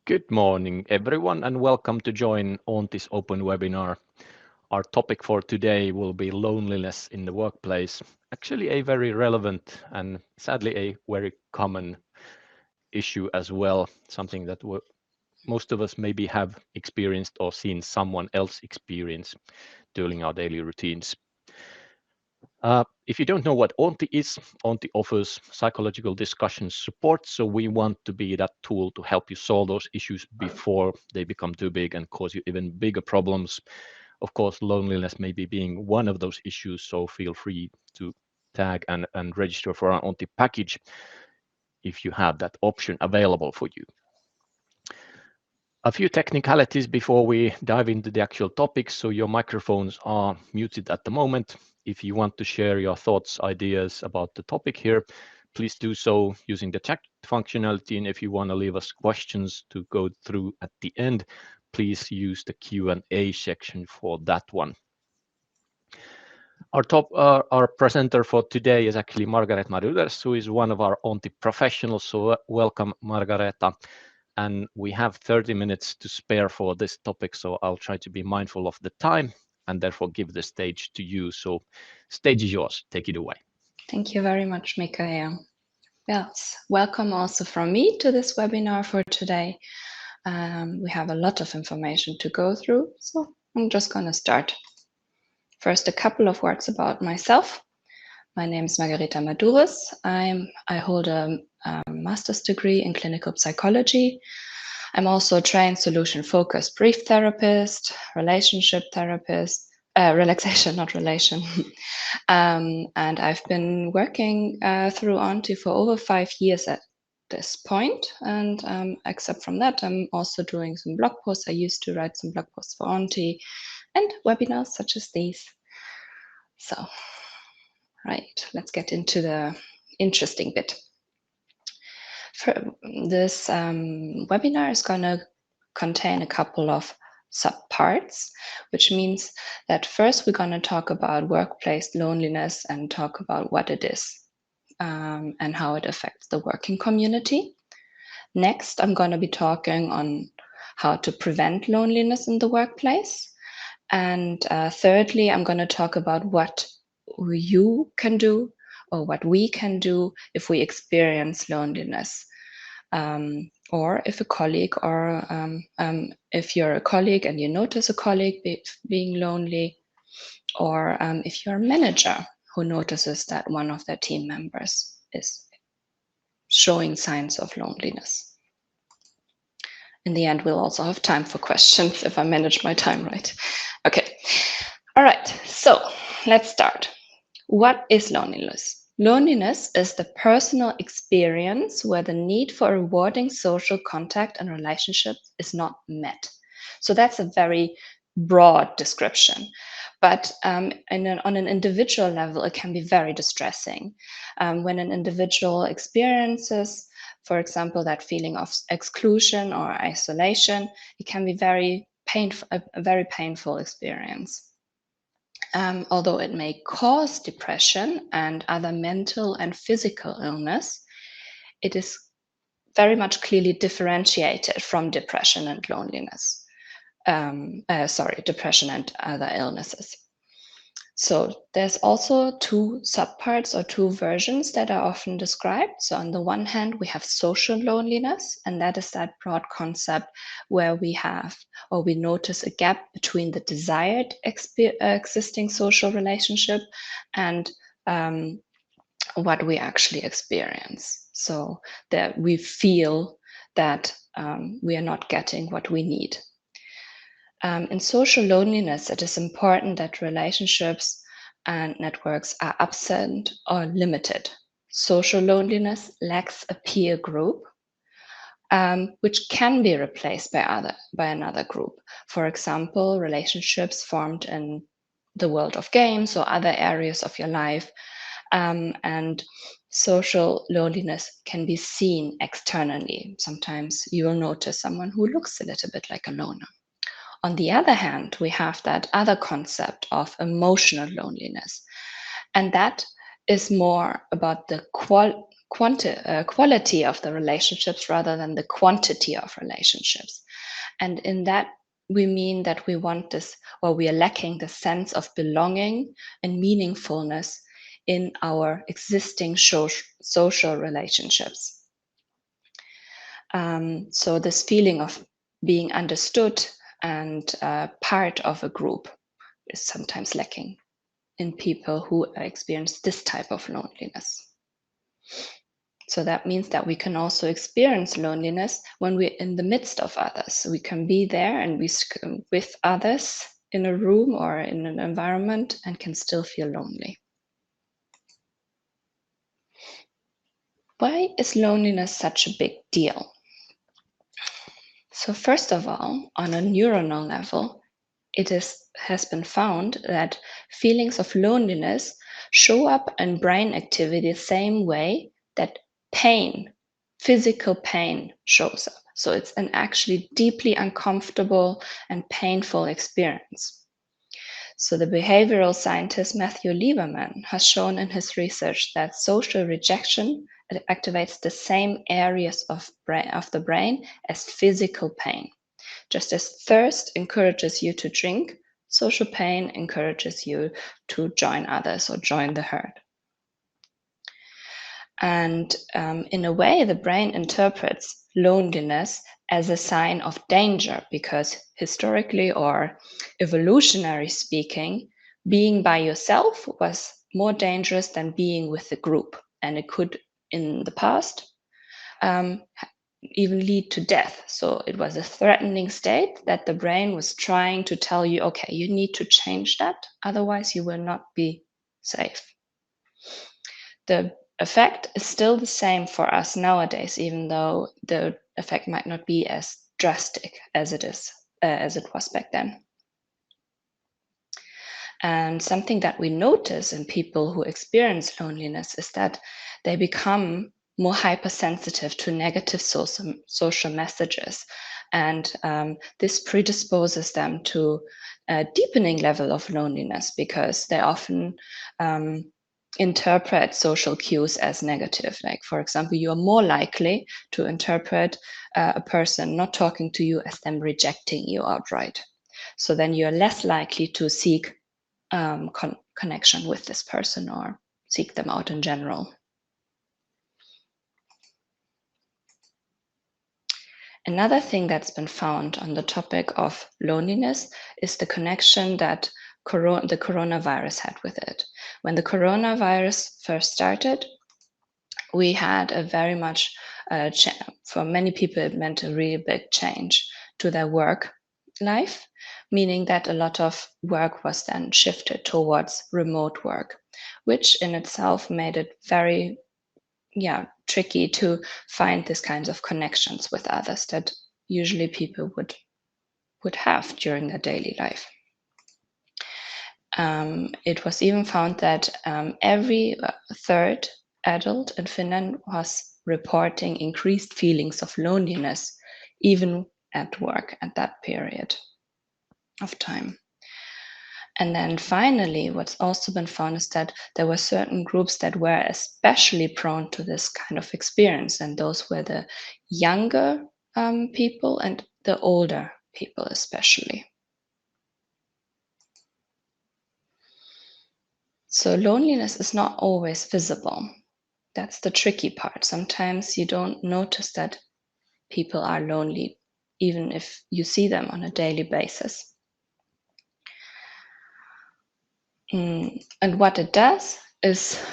Good morning, everyone, and welcome to join Auntie's open webinar. Our topic for today will be loneliness in the workplace. Actually, a very relevant and sadly a very common issue as well, something that most of us maybe have experienced or seen someone else experience during our daily routines. If you don't know what Auntie is, Auntie offers psychological discussion support. So we want to be that tool to help you solve those issues before they become too big and cause you even bigger problems. Of course, loneliness may be being one of those issues. So feel free to tag and register for our Auntie package if you have that option available for you. A few technicalities before we dive into the actual topic. So your microphones are muted at the moment. If you want to share your thoughts, ideas about the topic here, please do so using the chat functionality. And if you want to leave us questions to go through at the end, please use the Q&A section for that one. Our presenter for today is actually Margaretha Madoures, who is one of our Auntie professionals. So welcome, Margaretha. And we have 30 minutes to spare for this topic, so I'll try to be mindful of the time and therefore give the stage to you. So stage is yours. Take it away. Thank you very much, Mikael. Yes, welcome also from me to this webinar for today. We have a lot of information to go through, so I'm just going to start. First, a couple of words about myself. My name is Margaretha Madoures. I hold a master's degree in clinical psychology. I'm also a trained solution-focused brief therapist, relationship therapist, relaxation, not relation. And I've been working through Auntie for over 5 years at this point. And except from that, I'm also doing some blog posts. I used to write some blog posts for Auntie and webinars such as these. So, right, let's get into the interesting bit. This webinar is going to contain a couple of subparts, which means that first we're going to talk about workplace loneliness and talk about what it is and how it affects the working community. Next, I'm going to be talking on how to prevent loneliness in the workplace. And thirdly, I'm going to talk about what you can do or what we can do if we experience loneliness. Or if a colleague or if you're a colleague and you notice a colleague being lonely, or if you're a manager who notices that one of their team members is showing signs of loneliness. In the end, we'll also have time for questions if I manage my time right. Okay. All right. So let's start. What is loneliness? Loneliness is the personal experience where the need for rewarding social contact and relationships is not met. So that's a very broad description. But on an individual level, it can be very distressing. When an individual experiences, for example, that feeling of exclusion or isolation, it can be very painful, a very painful experience. Although it may cause depression and other mental and physical illness, it is very much clearly differentiated from depression and loneliness. Depression and other illnesses. So there's also two subparts or two versions that are often described. So on the one hand, we have social loneliness, and that is that broad concept where we have or we notice a gap between the desired existing social relationship and what we actually experience. So that we feel that we are not getting what we need. In social loneliness, it is important that relationships and networks are absent or limited. Social loneliness lacks a peer group, which can be replaced by another group. For example, relationships formed in the world of games or other areas of your life. And social loneliness can be seen externally. Sometimes you will notice someone who looks a little bit like a loner. On the other hand, we have that other concept of emotional loneliness. And that is more about the quality of the relationships rather than the quantity of relationships. And in that, we mean that we want this, or we are lacking the sense of belonging and meaningfulness in our existing social relationships. So this feeling of being understood and part of a group is sometimes lacking in people who experience this type of loneliness. So that means that we can also experience loneliness when we're in the midst of others. We can be there and be with others in a room or in an environment and can still feel lonely. Why is loneliness such a big deal? So first of all, on a neuronal level, it has been found that feelings of loneliness show up in brain activity the same way that pain, physical pain, shows up. So it's an actually deeply uncomfortable and painful experience. So the behavioral scientist Matthew Lieberman has shown in his research that social rejection activates the same areas of the brain as physical pain. Just as thirst encourages you to drink, social pain encourages you to join others or join the herd. And in a way, the brain interprets loneliness as a sign of danger because historically or evolutionary speaking, being by yourself was more dangerous than being with the group. And it could, in the past, even lead to death. So it was a threatening state that the brain was trying to tell you, okay, you need to change that, otherwise you will not be safe. The effect is still the same for us nowadays, even though the effect might not be as drastic as it was back then. And something that we notice in people who experience loneliness is that they become more hypersensitive to negative social messages. And this predisposes them to a deepening level of loneliness because they often interpret social cues as negative. Like, for example, you are more likely to interpret a person not talking to you as them rejecting you outright. So then you're less likely to seek connection with this person or seek them out in general. Another thing that's been found on the topic of loneliness is the connection that the coronavirus had with it. When the coronavirus first started, we had a very much, for many people, it meant a really big change to their work life, meaning that a lot of work was then shifted towards remote work, which in itself made it very tricky to find these kinds of connections with others that usually people would have during their daily life. It was even found that every third adult in Finland was reporting increased feelings of loneliness, even at work at that period of time. And then finally, what's also been found is that there were certain groups that were especially prone to this kind of experience, and those were the younger people and the older people especially. So loneliness is not always visible. That's the tricky part. Sometimes you don't notice that people are lonely, even if you see them on a daily basis. And what it does is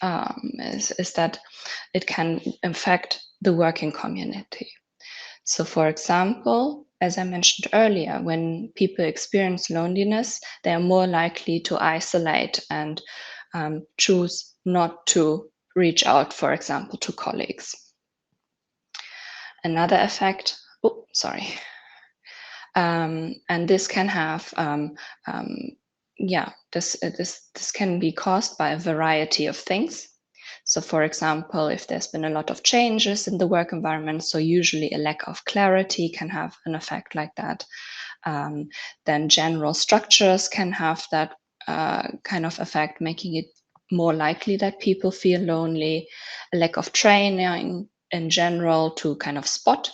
that it can affect the working community. So, for example, as I mentioned earlier, when people experience loneliness, they are more likely to isolate and choose not to reach out, for example, to colleagues. Another effect, and this can have, this can be caused by a variety of things. So, for example, if there's been a lot of changes in the work environment, so usually a lack of clarity can have an effect like that. Then general structures can have that kind of effect, making it more likely that people feel lonely, a lack of training in general to kind of spot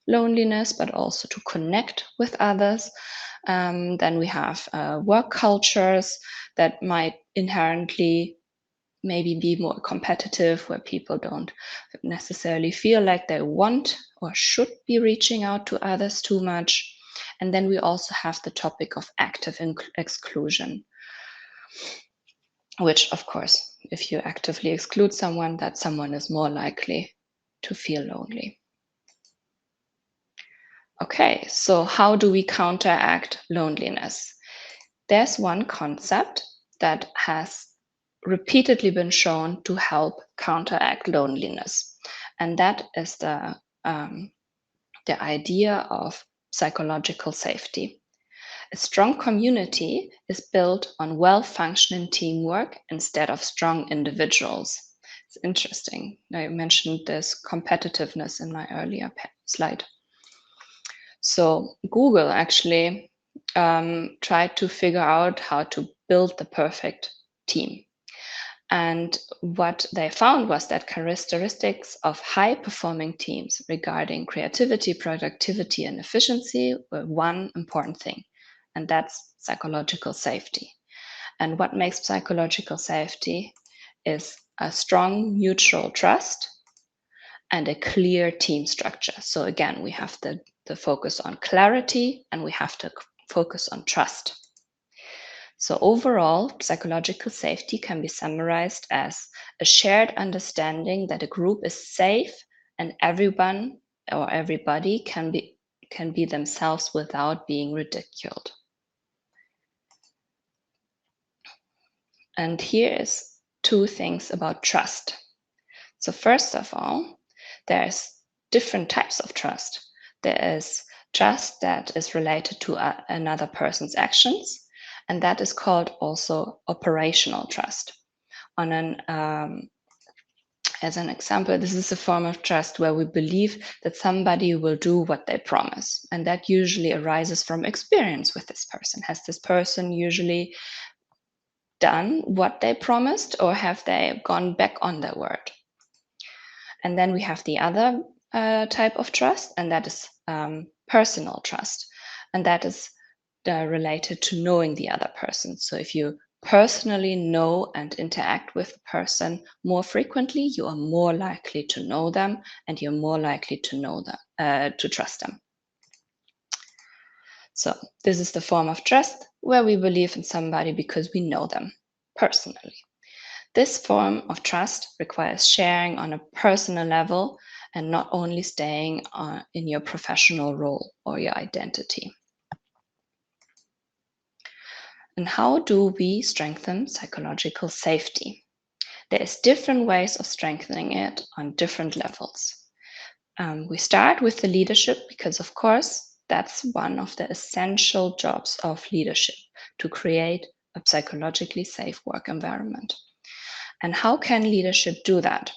loneliness, but also to connect with others. Then we have work cultures that might inherently maybe be more competitive, where people don't necessarily feel like they want or should be reaching out to others too much. And then we also have the topic of active exclusion, which, of course, if you actively exclude someone, that someone is more likely to feel lonely. Okay, so how do we counteract loneliness? There's one concept that has repeatedly been shown to help counteract loneliness, and that is the idea of psychological safety. A strong community is built on well-functioning teamwork instead of strong individuals. It's interesting. I mentioned this competitiveness in my earlier slide. So Google actually tried to figure out how to build the perfect team. And what they found was that characteristics of high performing teams regarding creativity, productivity, and efficiency were one important thing, and that's psychological safety. And what makes psychological safety is a strong mutual trust and a clear team structure. So again, we have the focus on clarity and we have to focus on trust. So overall, psychological safety can be summarized as a shared understanding that a group is safe and everyone or everybody can be themselves without being ridiculed. And here is two things about trust. So first of all, there's different types of trust. There is trust that is related to another person's actions, and that is called also operational trust. As an example, this is a form of trust where we believe that somebody will do what they promise, and that usually arises from experience with this person. Has this person usually done what they promised, or have they gone back on their word? And then we have the other type of trust, and that is personal trust. And that is related to knowing the other person. So if you personally know and interact with a person more frequently, you are more likely to know them and you're more likely to know them, to trust them. So this is the form of trust where we believe in somebody because we know them personally. This form of trust requires sharing on a personal level and not only staying in your professional role or your identity. And how do we strengthen psychological safety? There's different ways of strengthening it on different levels. We start with the leadership because, of course, that's one of the essential jobs of leadership, to create a psychologically safe work environment. And how can leadership do that?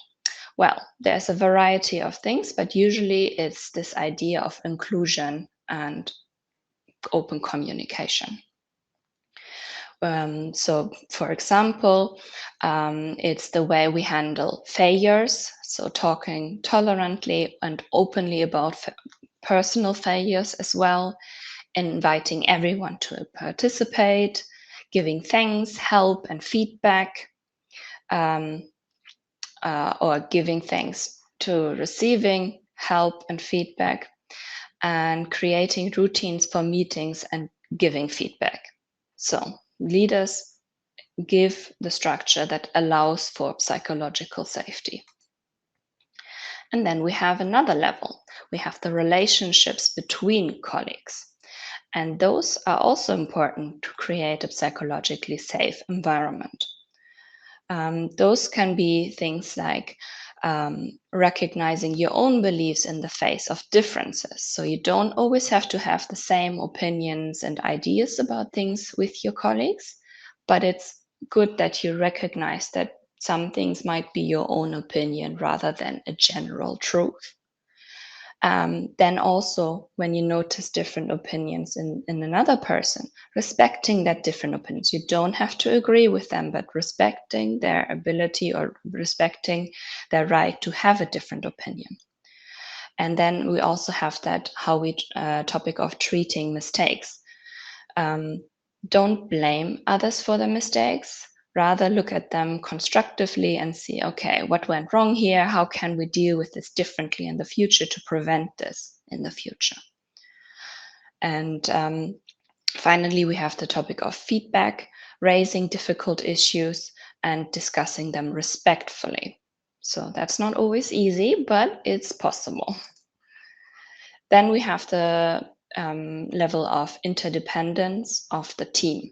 Well, there's a variety of things, but usually it's this idea of inclusion and open communication. So, for example, it's the way we handle failures, so talking tolerantly and openly about personal failures as well, inviting everyone to participate, giving thanks, help, and feedback, or giving thanks to receiving help and feedback, and creating routines for meetings and giving feedback. So leaders give the structure that allows for psychological safety. And then we have another level. We have the relationships between colleagues. And those are also important to create a psychologically safe environment. Those can be things like recognizing your own beliefs in the face of differences. So you don't always have to have the same opinions and ideas about things with your colleagues, but it's good that you recognize that some things might be your own opinion rather than a general truth. Then also, when you notice different opinions in another person, respecting that different opinions. You don't have to agree with them, but respecting their ability or respecting their right to have a different opinion. And then we also have that topic of treating mistakes. Don't blame others for the mistakes. Rather look at them constructively and see, okay, what went wrong here? How can we deal with this differently in the future to prevent this in the future? And finally, we have the topic of feedback, raising difficult issues and discussing them respectfully. So that's not always easy, but it's possible. Then we have the level of interdependence of the team.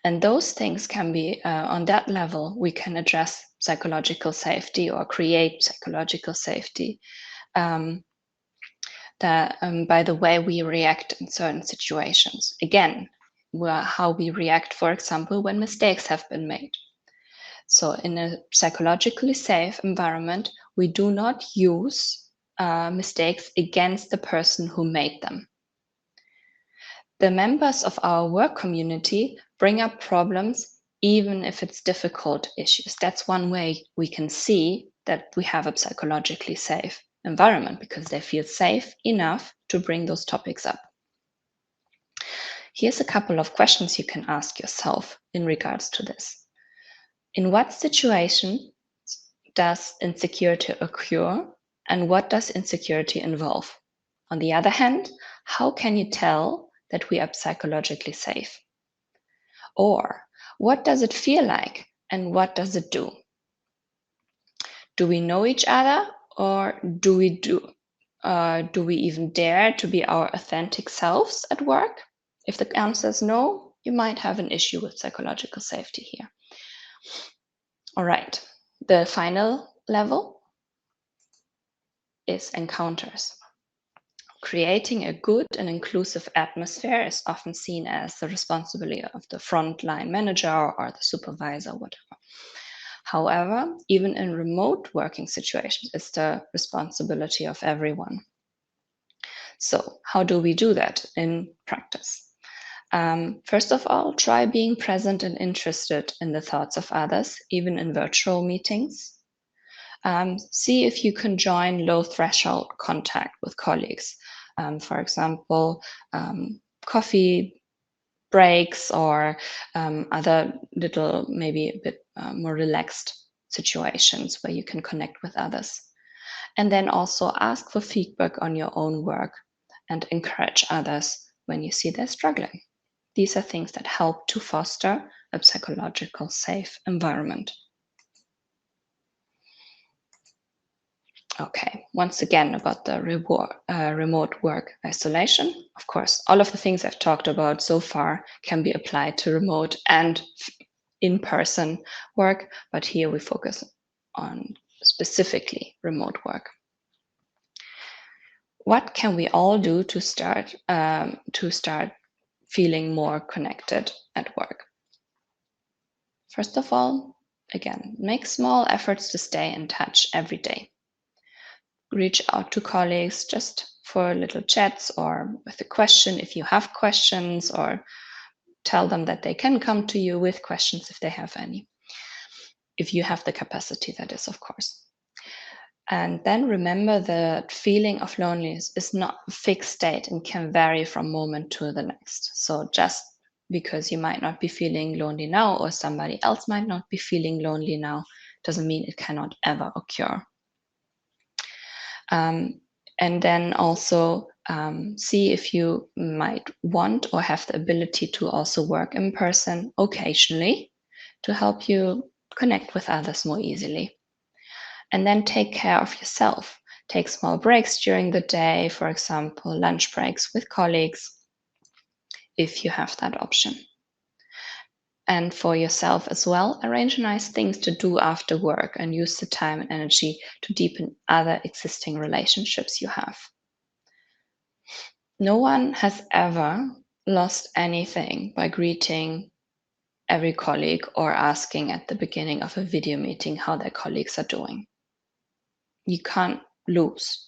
And those things can be, on that level, we can address psychological safety or create psychological safety by the way we react in certain situations. Again, how we react, for example, when mistakes have been made. So in a psychologically safe environment, we do not use mistakes against the person who made them. The members of our work community bring up problems even if it's difficult issues. That's one way we can see that we have a psychologically safe environment, because they feel safe enough to bring those topics up. Here's a couple of questions you can ask yourself in regards to this. In what situation does insecurity occur, and what does insecurity involve? On the other hand, how can you tell that we are psychologically safe? Or what does it feel like, and what does it do? Do we know each other, or do we even dare to be our authentic selves at work? If the answer is no, you might have an issue with psychological safety here. All right, the final level is encounters. Creating a good and inclusive atmosphere is often seen as the responsibility of the frontline manager or the supervisor, whatever. However, even in remote working situations, it's the responsibility of everyone. So how do we do that in practice? First of all, try being present and interested in the thoughts of others, even in virtual meetings. See if you can join low threshold contact with colleagues. For example, coffee breaks or other little, maybe a bit more relaxed situations where you can connect with others. And then also ask for feedback on your own work and encourage others when you see they're struggling. These are things that help to foster a psychological safe environment. Okay, once again about the remote work isolation. Of course, all of the things I've talked about so far can be applied to remote and in-person work, but here we focus on specifically remote work. What can we all do to start feeling more connected at work? First of all, again, make small efforts to stay in touch every day. Reach out to colleagues just for little chats or with a question if you have questions, or tell them that they can come to you with questions if they have any. If you have the capacity, that is, of course. And then remember that feeling of loneliness is not a fixed state and can vary from moment to the next. So just because you might not be feeling lonely now, or somebody else might not be feeling lonely now, doesn't mean it cannot ever occur. And then also see if you might want or have the ability to also work in person occasionally to help you connect with others more easily. And then take care of yourself. Take small breaks during the day, for example, lunch breaks with colleagues, if you have that option. And for yourself as well, arrange nice things to do after work and use the time and energy to deepen other existing relationships you have. No one has ever lost anything by greeting every colleague or asking at the beginning of a video meeting how their colleagues are doing. You can't lose.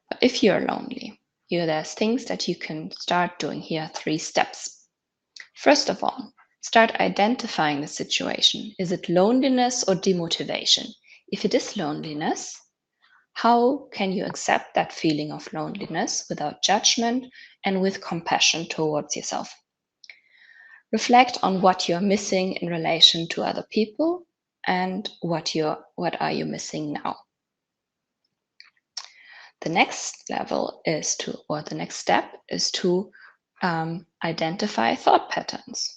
But if you're lonely, there's things that you can start doing here. 3 steps. First of all, start identifying the situation. Is it loneliness or demotivation? If it is loneliness, how can you accept that feeling of loneliness without judgment and with compassion towards yourself? Reflect on what you're missing in relation to other people and what are you missing now. The next step is to identify thought patterns.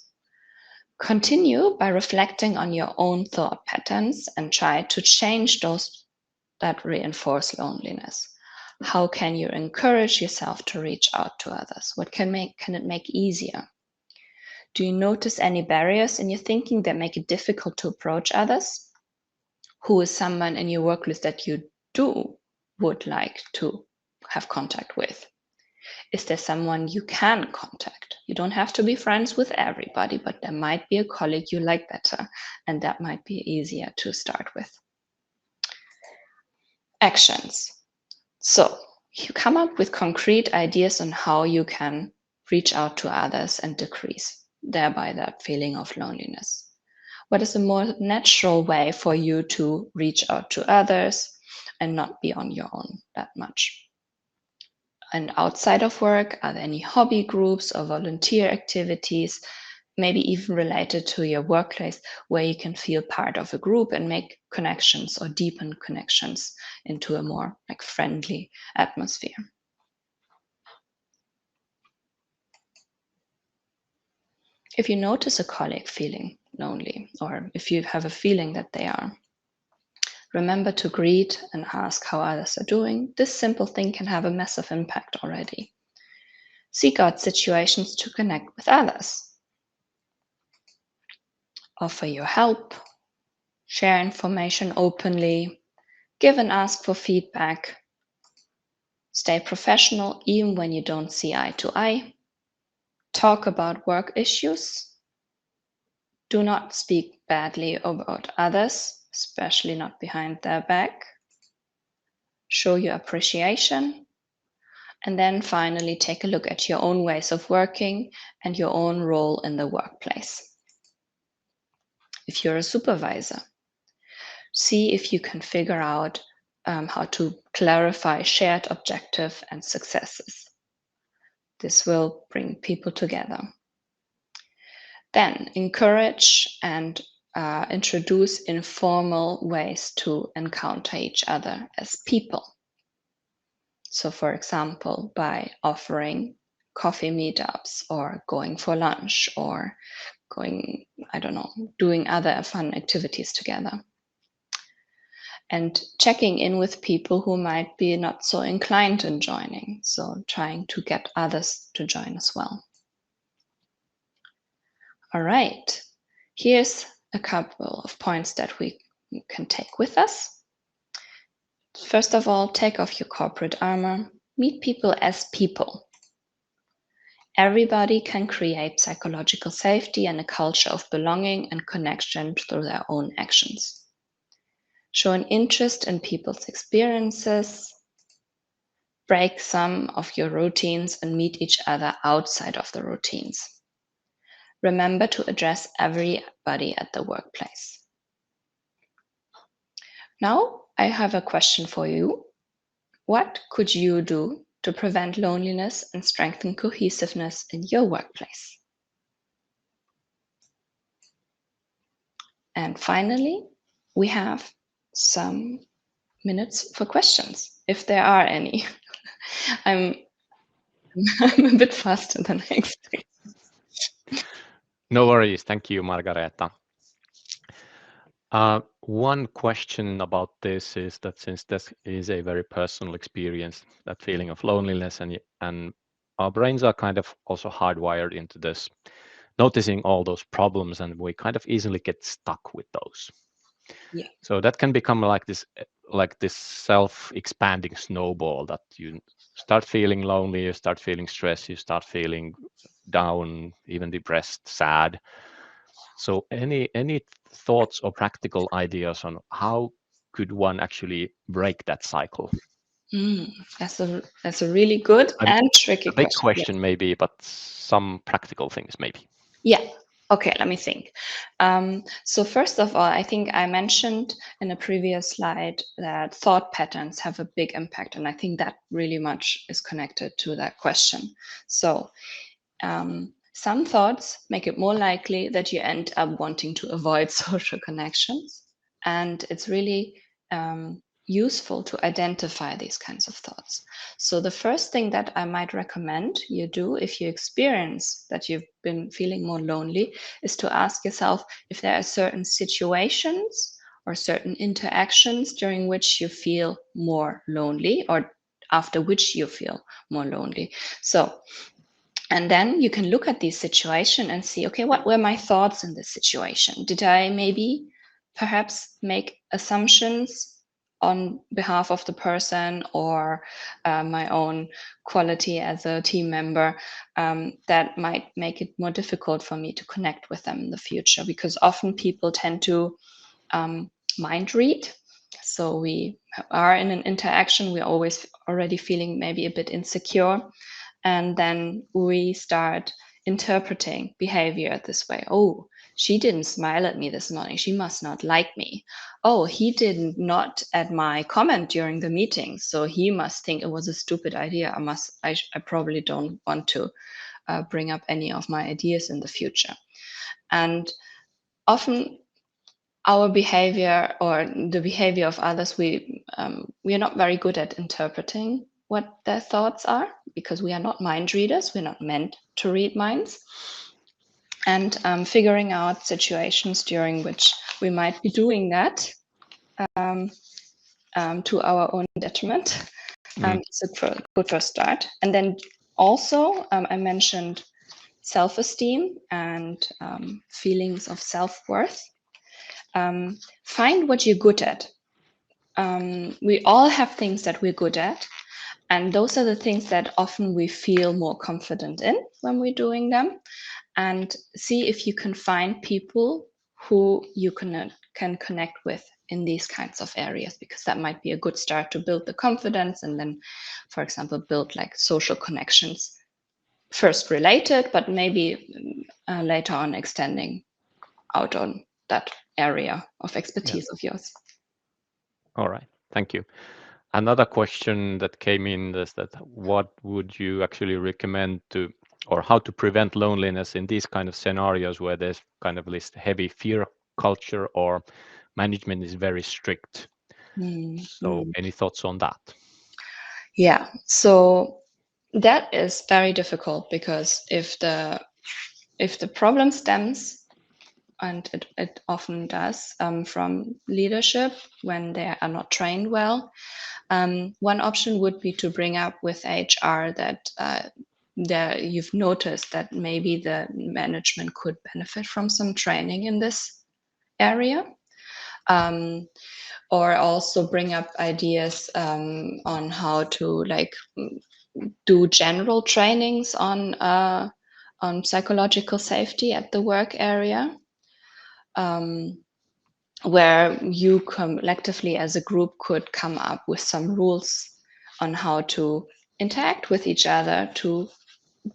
Continue by reflecting on your own thought patterns and try to change those that reinforce loneliness. How can you encourage yourself to reach out to others? What can it make easier? Do you notice any barriers in your thinking that make it difficult to approach others? Who is someone in your work list that you would like to have contact with? Is there someone you can contact? You don't have to be friends with everybody, but there might be a colleague you like better, and that might be easier to start with. Actions. So you come up with concrete ideas on how you can reach out to others and decrease thereby that feeling of loneliness. What is a more natural way for you to reach out to others and not be on your own that much? And outside of work, are there any hobby groups or volunteer activities, maybe even related to your workplace, where you can feel part of a group and make connections or deepen connections into a more friendly atmosphere? If you notice a colleague feeling lonely, or if you have a feeling that they are, remember to greet and ask how others are doing. This simple thing can have a massive impact already. Seek out situations to connect with others. Offer your help, share information openly, give and ask for feedback. Stay professional even when you don't see eye to eye. Talk about work issues. Do not speak badly about others, especially not behind their back. Show your appreciation. And then finally, take a look at your own ways of working and your own role in the workplace. If you're a supervisor, see if you can figure out how to clarify shared objective and successes. This will bring people together. Then encourage and introduce informal ways to encounter each other as people. So, for example, by offering coffee meetups or going for lunch or doing other fun activities together. And checking in with people who might be not so inclined in joining. So trying to get others to join as well. All right, here's a couple of points that we can take with us. First of all, take off your corporate armor. Meet people as people. Everybody can create psychological safety and a culture of belonging and connection through their own actions. Show an interest in people's experiences. Break some of your routines and meet each other outside of the routines. Remember to address everybody at the workplace. Now, I have a question for you. What could you do to prevent loneliness and strengthen cohesiveness in your workplace? And finally, we have some minutes for questions, if there are any. I'm a bit faster than I expected. No worries. Thank you, Margaretha. One question about this is that since this is a very personal experience, that feeling of loneliness, and our brains are kind of also hardwired into this, noticing all those problems, and we kind of easily get stuck with those. Yeah. So that can become like this self-expanding snowball that you start feeling lonely, you start feeling stressed, you start feeling down, even depressed, sad. So any thoughts or practical ideas on how could one actually break that cycle? That's a really good I'm and tricky a big question. Yes. question maybe, but some practical things maybe. Yeah. Okay, let me think. So first of all, I think I mentioned in a previous slide that thought patterns have a big impact, and I think that really much is connected to that question. So some thoughts make it more likely that you end up wanting to avoid social connections, and it's really useful to identify these kinds of thoughts. So the first thing that I might recommend you do if you experience that you've been feeling more lonely is to ask yourself if there are certain situations or certain interactions during which you feel more lonely, or after which you feel more lonely. So, and then you can look at this situation and see, okay, what were my thoughts in this situation? Did I maybe perhaps make assumptions on behalf of the person, or my own quality as a team member, that might make it more difficult for me to connect with them in the future? Because often people tend to mind read. So we are in an interaction, we're always already feeling maybe a bit insecure, and then we start interpreting behavior this way. Oh, she didn't smile at me this morning, she must not like me. Oh, he did not add my comment during the meeting, so he must think it was a stupid idea. I probably don't want to bring up any of my ideas in the future. And often our behavior or the behavior of others, we are not very good at interpreting what their thoughts are, because we are not mind readers. We're not meant to read minds. And figuring out situations during which we might be doing that to our own detriment is a good first start. And then also, I mentioned self-esteem and feelings of self-worth. Find what you're good at. We all have things that we're good at, and those are the things that often we feel more confident in when we're doing them. And see if you can find people who you can connect with in these kinds of areas, because that might be a good start to build the confidence, and then, for example, build like social connections, first related, but maybe later on extending out on that area of expertise of yours. All right, thank you. Another question that came in is that what would you actually recommend to, or how to prevent loneliness in these kind of scenarios where there's kind of this heavy fear culture or management is very strict? So any thoughts on that? Yeah, so that is very difficult, because if the problem stems, and it often does, from leadership when they are not trained well, one option would be to bring up with HR that you've noticed that maybe the management could benefit from some training in this area. Or also bring up ideas on how to do general trainings on psychological safety at the work area, where you collectively as a group could come up with some rules on how to interact with each other to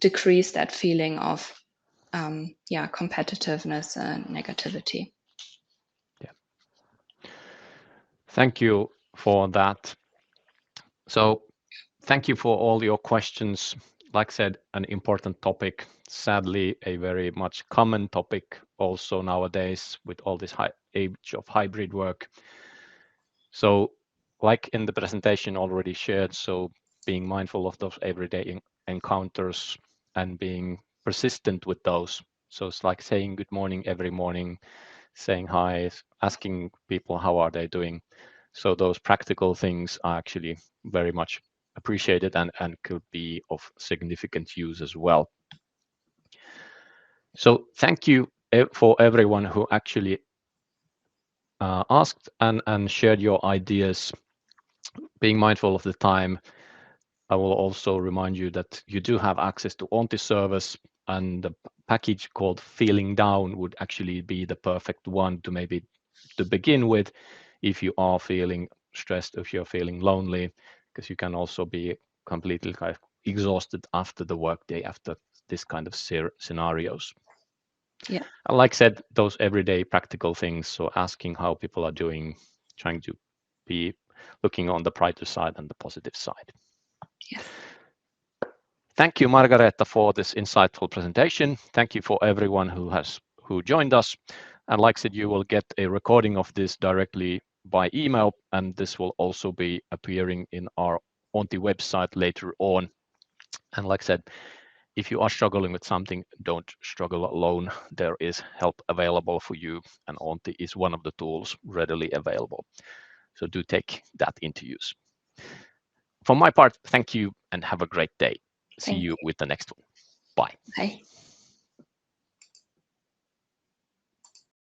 decrease that feeling of competitiveness and negativity. Yeah. Thank you for that. So thank you for all your questions. Like I said, an important topic, sadly a very much common topic also nowadays with all this high age of hybrid work. So like in the presentation already shared, so being mindful of those everyday encounters and being persistent with those. So it's like saying good morning every morning, saying hi, asking people how are they doing. So those practical things are actually very much appreciated and could be of significant use as well. So thank you for everyone who actually asked and shared your ideas. Being mindful of the time, I will also remind you that you do have access to Auntie service, and the package called Feeling Down would actually be the perfect one to maybe to begin with if you are feeling stressed, if you're feeling lonely, because you can also be completely kind of exhausted after the workday, after this kind of scenarios. Yeah. And like I said, those everyday practical things. So asking how people are doing, trying to be looking on the brighter side and the positive side. Yes. Thank you, Margaretha, for this insightful presentation. Thank you for everyone who joined us. And like I said, you will get a recording of this directly by email, and this will also be appearing in our Auntie website later on. And like I said, if you are struggling with something, don't struggle alone. There is help available for you, and Auntie is one of the tools readily available. So do take that into use. For my part, thank you and have a great day. See Thank you you. with the next one. Bye. Bye.